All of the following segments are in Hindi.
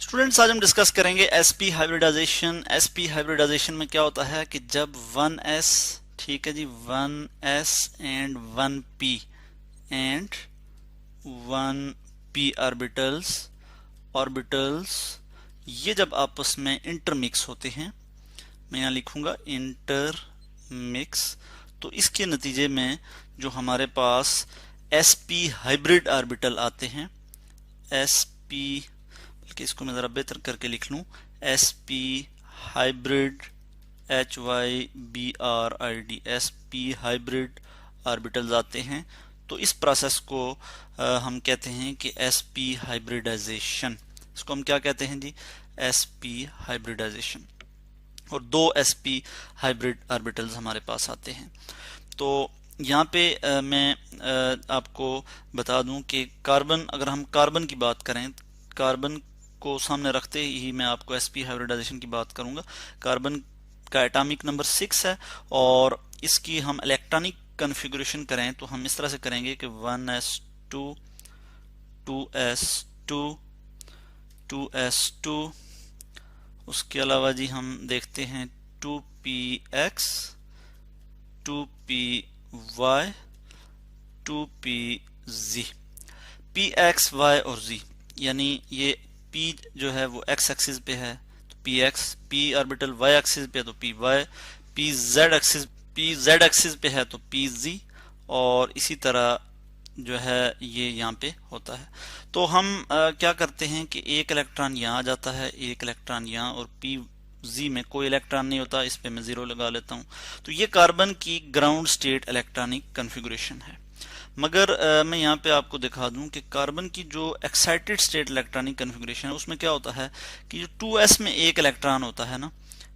स्टूडेंट्स, आज हम डिस्कस करेंगे एसपी हाइब्रिडाइजेशन। एसपी हाइब्रिडाइजेशन में क्या होता है कि जब 1s, ठीक है जी, 1s and 1p and 1p orbitals ये जब आपस में इंटरमिक्स होते हैं, मैं यहाँ लिखूंगा इंटरमिक्स, तो इसके नतीजे में जो हमारे पास sp हाइब्रिड ऑर्बिटल आते हैं, sp, बल्कि इसको मैं ज़रा बेहतर करके लिख लूँ, sp hybrid HYBRID, sp hybrid orbitals आते हैं। तो इस प्रोसेस को हम कहते हैं कि sp हाइब्रिडाइजेशन। इसको हम क्या कहते हैं जी? sp hybridisation. और दो sp हाइब्रिड ऑर्बिटल्स हमारे पास आते हैं। तो यहाँ पे मैं आपको बता दूं कि कार्बन, अगर हम कार्बन की बात करें, कार्बन को सामने रखते ही मैं आपको sp हाइब्रिडाइजेशन की बात करूंगा। कार्बन का एटॉमिक नंबर 6 है और इसकी हम इलेक्ट्रॉनिक कॉन्फ़िगरेशन करें तो हम इस तरह से करेंगे कि 1s2 2s2 2s2, उसके अलावा जी हम देखते हैं 2px 2py 2pz। px y और z, यानी ये p जो है वो x एक्सिस पे है तो px, p orbital y axis पे है तो py, pz एक्सिस पे है तो pz, और इसी तरह जो है ये यहाँ पे होता है। तो हम क्या करते हैं कि एक इलेक्ट्रॉन यहाँ आ जाता है, एक इलेक्ट्रॉन यहाँ, और pz में कोई इलेक्ट्रॉन नहीं होता, इस पे मैं 0 लगा लेता हूँ। तो ये कार्बन की ग्राउंड स्टेट इलेक्ट्रॉनिक कॉन्फ़िगरेशन है। मगर मैं यहाँ पे आपको दिखा दूं कि कार्बन की जो एक्साइटेड स्टेट इलेक्ट्रॉनिक कॉन्फ़िगरेशन है उसमें क्या होता है कि जो 2s में एक इलेक्ट्रॉन होता है ना,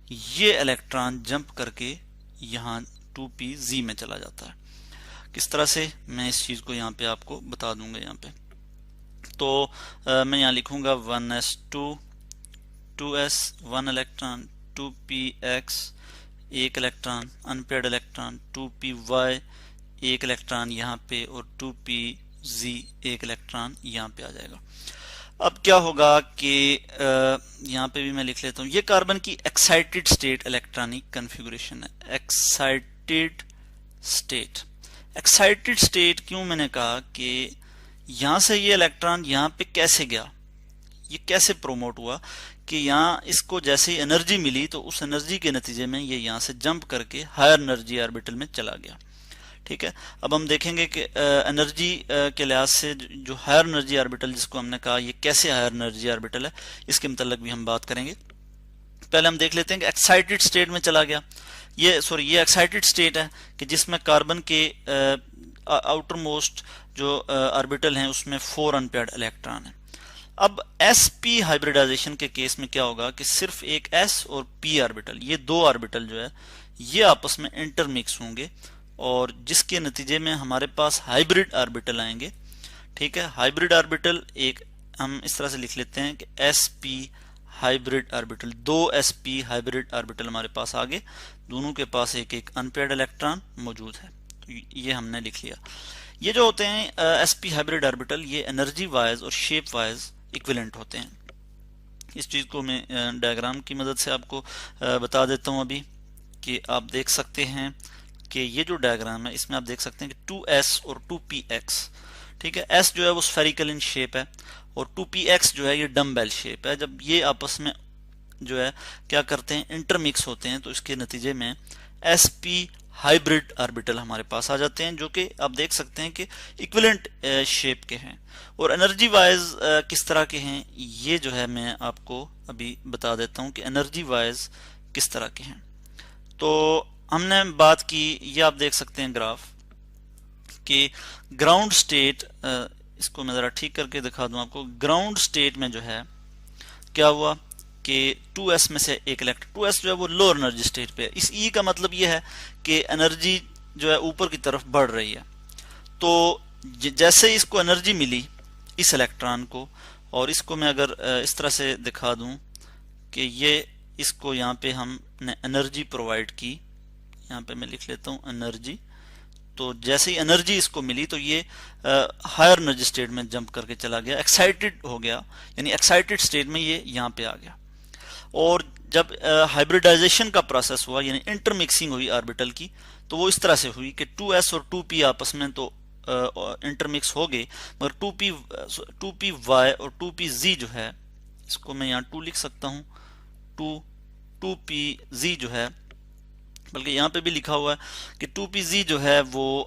ये इलेक्ट्रॉन जंप करके यहाँ 2pz में चला जाता है। किस तरह से, मैं इस चीज़ को यहाँ पे आपको बता दूंगा। यहाँ पे तो मैं यहाँ लिखूंगा 1s2 2s 1 इलेक्ट्रॉन, 2px एक इलेक्ट्रॉन अनपेयर्ड इलेक्ट्रॉन, 2py एक इलेक्ट्रॉन यहाँ पे, और 2pz एक इलेक्ट्रॉन यहाँ पे आ जाएगा। अब क्या होगा कि यहाँ पे भी मैं लिख लेता हूँ, ये कार्बन की एक्साइटेड स्टेट इलेक्ट्रॉनिक कॉन्फ़िगरेशन है। एक्साइटेड स्टेट, एक्साइटेड स्टेट क्यों मैंने कहा कि यहाँ से ये इलेक्ट्रॉन यहाँ पे कैसे गया, ये कैसे प्रोमोट हुआ कि यहाँ इसको जैसे ही एनर्जी मिली तो उस एनर्जी के नतीजे में ये यहाँ से जंप करके हायर एनर्जी ऑर्बिटल में चला गया। ठीक है, अब हम देखेंगे कि एनर्जी के लिहाज से जो हायर एनर्जी ऑर्बिटल जिसको हमने कहा, ये कैसे हायर एनर्जी ऑर्बिटल है, इसके मतलब भी हम बात करेंगे। पहले हम देख लेते हैं कि एक्साइटेड स्टेट में चला गया। ये एक्साइटेड स्टेट है कि जिसमें कार्बन के आउटर मोस्ट जो ऑर्बिटल हैं उसमें 4 अनपेयर्ड इलेक्ट्रॉन है। अब sp हाइब्रिडाइजेशन के केस में क्या होगा कि सिर्फ एक s और p ऑर्बिटल, ये दो ऑर्बिटल जो है ये आपस में इंटरमिक्स होंगे, और जिसके नतीजे में हमारे पास हाइब्रिड ऑर्बिटल आएंगे। ठीक है, हाइब्रिड ऑर्बिटल एक हम इस तरह से लिख लेते हैं कि sp हाइब्रिड ऑर्बिटल, दो sp हाइब्रिड ऑर्बिटल हमारे पास आगे, दोनों के पास एक एक अनपेयर्ड इलेक्ट्रॉन मौजूद है। तो ये हमने लिख लिया। ये जो होते हैं sp हाइब्रिड ऑर्बिटल, ये एनर्जी वाइज और शेप वाइज इक्विवेलेंट होते हैं। इस चीज को मैं डायग्राम की मदद से आपको बता देता हूं अभी, कि आप देख सकते हैं कि ये जो डायग्राम है इसमें आप देख सकते हैं कि 2s और 2px, ठीक है, s जो है वो स्फेरिकल इन शेप है और 2px जो है ये डम्बेल शेप है। जब ये आपस में जो है क्या करते हैं, इंटरमिक्स होते हैं, तो इसके नतीजे में sp हाइब्रिड ऑर्बिटल हमारे पास आ जाते हैं, जो कि आप देख सकते हैं कि इक्विवेलेंट शेप के हैं। और एनर्जी वाइज किस तरह के हैं, ये जो है मैं आपको अभी बता देता हूं कि एनर्जी वाइज किस तरह के हैं। तो हमने बात की, ये आप देख सकते हैं ग्राफ कि ग्राउंड स्टेट, इसको मैं जरा ठीक करके दिखा दूं आपको। ग्राउंड स्टेट में जो है क्या हुआ कि 2s में से एक इलेक्ट्रॉन, 2s जो है वो लोअर एनर्जी स्टेट पे है। इस E का मतलब ये है कि एनर्जी जो है ऊपर की तरफ बढ़ रही है। तो जैसे इसको एनर्जी मिली इस इलेक्ट्रॉन को, और इसको मैं अगर इस तरह से दिखा दूं कि ये इसको यहाँ पे हमने एनर्जी प्रोवाइड की, यहाँ पे मैं लिख लेता हूँ एनर्जी, तो जैसे ही एनर्जी इसको मिली तो ये हायर एनर्जी स्टेट में जंप करके चला गया, एक्साइटेड हो गया, यानी एक्साइटेड स्टेट में ये यहाँ पे आ गया। और जब हाइब्रिडाइजेशन का प्रोसेस हुआ, यानी इंटरमिक्सिंग हुई ऑर्बिटल की, तो वो इस तरह से हुई कि 2s और 2p आपस में तो इंटरमिक्स हो गए, मगर 2py और 2pz जो है, इसको मैं यहाँ 2 लिख सकता हूँ, 2pz जो है, बल्कि यहाँ पे भी लिखा हुआ है कि 2pz जो है वो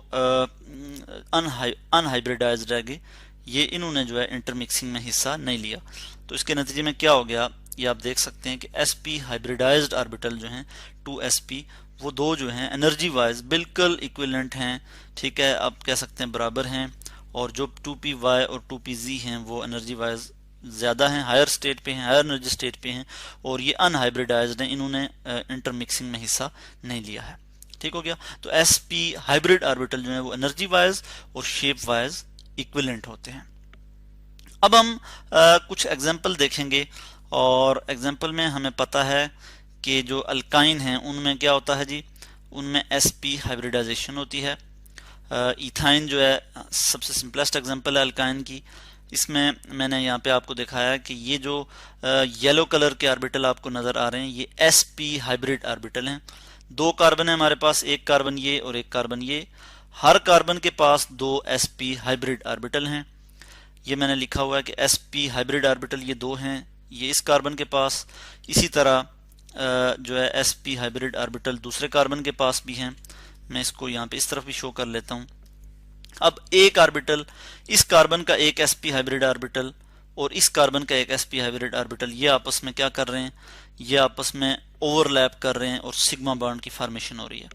अनहाइब्रिडाइज्ड रह गए, ये इन्होंने जो है इंटरमिक्सिंग में हिस्सा नहीं लिया। तो इसके नतीजे में क्या हो गया, ये आप देख सकते हैं कि sp हाइब्रिडाइज्ड ऑर्बिटल जो हैं 2sp, वो दो जो हैं एनर्जी वाइज बिल्कुल इक्विवेलेंट हैं, ठीक है, आप कह सकते हैं बराबर हैं। और जो 2py और 2pz हैं वो एनर्जी वाइज ज़्यादा हैं, हायर स्टेट पे हैं, हायर एनर्जी स्टेट पे हैं, और ये अनहाइब्रिडाइज्ड हैं, इन्होंने इंटरमिक्सिंग में हिस्सा नहीं लिया है। ठीक हो गया। तो sp हाइब्रिड ऑर्बिटल जो है वो एनर्जी वाइज और शेप वाइज इक्विवेलेंट होते हैं। अब हम कुछ एग्जाम्पल देखेंगे, और एग्जाम्पल में हमें पता है कि जो अल्काइन हैं उनमें क्या होता है जी, उनमें sp हाइब्रिडाइजेशन होती है। इथाइन जो है सबसे सिंपलेस्ट एग्जांपल है अल्काइन की। इसमें मैंने यहाँ पे आपको दिखाया कि ये जो येलो कलर के ऑर्बिटल आपको नजर आ रहे हैं, ये sp हाइब्रिड ऑर्बिटल हैं। 2 कार्बन है हमारे पास, एक कार्बन ये और एक कार्बन ये। हर कार्बन के पास 2 sp हाइब्रिड ऑर्बिटल हैं। ये मैंने लिखा हुआ है कि sp हाइब्रिड ऑर्बिटल ये 2 हैं, ये इस कार्बन के पास। इसी तरह जो है sp हाइब्रिड ऑर्बिटल दूसरे कार्बन के पास भी हैं। मैं इसको यहाँ पे इस तरफ भी शो कर लेता हूँ। अब एक ऑर्बिटल, इस कार्बन का एक sp हाइब्रिड ऑर्बिटल और इस कार्बन का एक sp हाइब्रिड ऑर्बिटल, ये आपस में क्या कर रहे हैं, ये आपस में ओवरलैप कर रहे हैं और सिग्मा बॉन्ड की फॉर्मेशन हो रही है।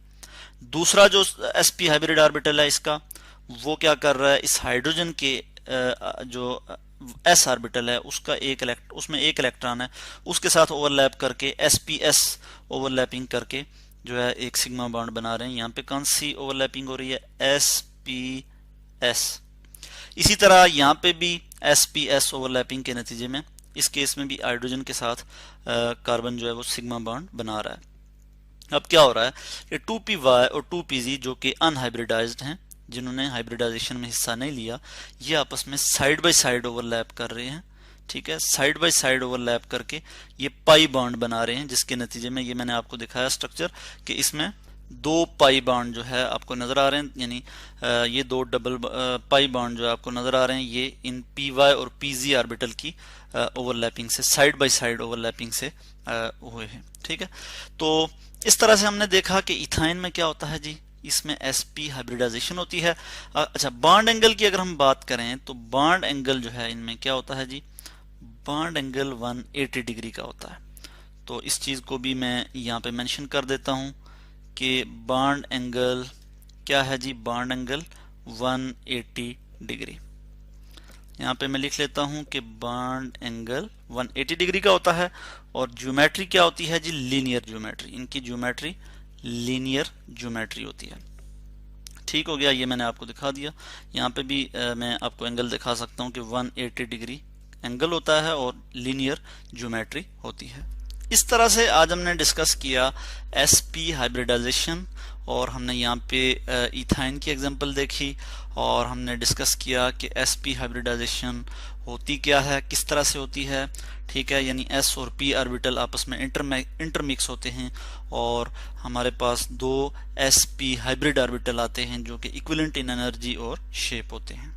दूसरा जो sp हाइब्रिड ऑर्बिटल है इसका, वो क्या कर रहा है, इस हाइड्रोजन के जो s ऑर्बिटल है उसका उसमें एक इलेक्ट्रॉन है, उसके साथ ओवरलैप करके sps ओवरलैपिंग करके जो है एक सिग्मा बॉन्ड बना रहे हैं। यहाँ पे कौन सी ओवरलैपिंग हो रही है, sps। इसी तरह यहाँ पे भी sps ओवरलैपिंग के नतीजे में इस केस में भी हाइड्रोजन के साथ कार्बन जो है वो सिग्मा बॉन्ड बना रहा है। अब क्या हो रहा है कि 2py और 2pz जो कि अनहाइब्रिडाइज्ड हैं, जिन्होंने हाइब्रिडाइजेशन में हिस्सा नहीं लिया, ये आपस में साइड बाय साइड ओवरलैप कर रहे हैं। ठीक है, साइड बाय साइड ओवरलैप करके ये पाई बॉन्ड बना रहे हैं, जिसके नतीजे में ये मैंने आपको दिखाया स्ट्रक्चर कि इसमें 2 पाई बॉन्ड जो है आपको नजर आ रहे हैं, यानी ये 2 डबल पाई बॉन्ड जो है आपको नजर आ रहे हैं, ये इन py और pz ऑर्बिटल की ओवरलैपिंग से, साइड बाय साइड ओवरलैपिंग से हुए हैं। ठीक है, तो इस तरह से हमने देखा कि इथाइन में क्या होता है जी, इसमें sp हाइब्रिडाइजेशन होती है। अच्छा, बॉन्ड एंगल की अगर हम बात करें तो बॉन्ड एंगल जो है इनमें क्या होता है जी, बॉन्ड एंगल 180 डिग्री का होता है। तो इस चीज को भी मैं यहाँ पे मेंशन कर देता हूँ कि बॉन्ड एंगल क्या है जी, बॉन्ड एंगल 180 डिग्री। यहाँ पे मैं लिख लेता हूँ कि बॉन्ड एंगल 180 डिग्री का होता है। और ज्योमेट्री क्या होती है जी, लीनियर ज्योमेट्री, इनकी ज्योमेट्री लीनियर ज्योमेट्री होती है। ठीक हो गया, ये मैंने आपको दिखा दिया। यहाँ पे भी मैं आपको एंगल दिखा सकता हूँ कि 180 डिग्री एंगल होता है और लीनियर ज्योमेट्री होती है। इस तरह से आज हमने डिस्कस किया sp हाइब्रिडाइजेशन, और हमने यहाँ पे इथाइन की एग्जांपल देखी, और हमने डिस्कस किया कि sp हाइब्रिडाइजेशन होती क्या है, किस तरह से होती है। ठीक है, यानी s और p ऑर्बिटल आपस में इंटरमिक्स होते हैं और हमारे पास 2 sp हाइब्रिड ऑर्बिटल आते हैं जो कि इक्विवेलेंट इन एनर्जी और शेप होते हैं।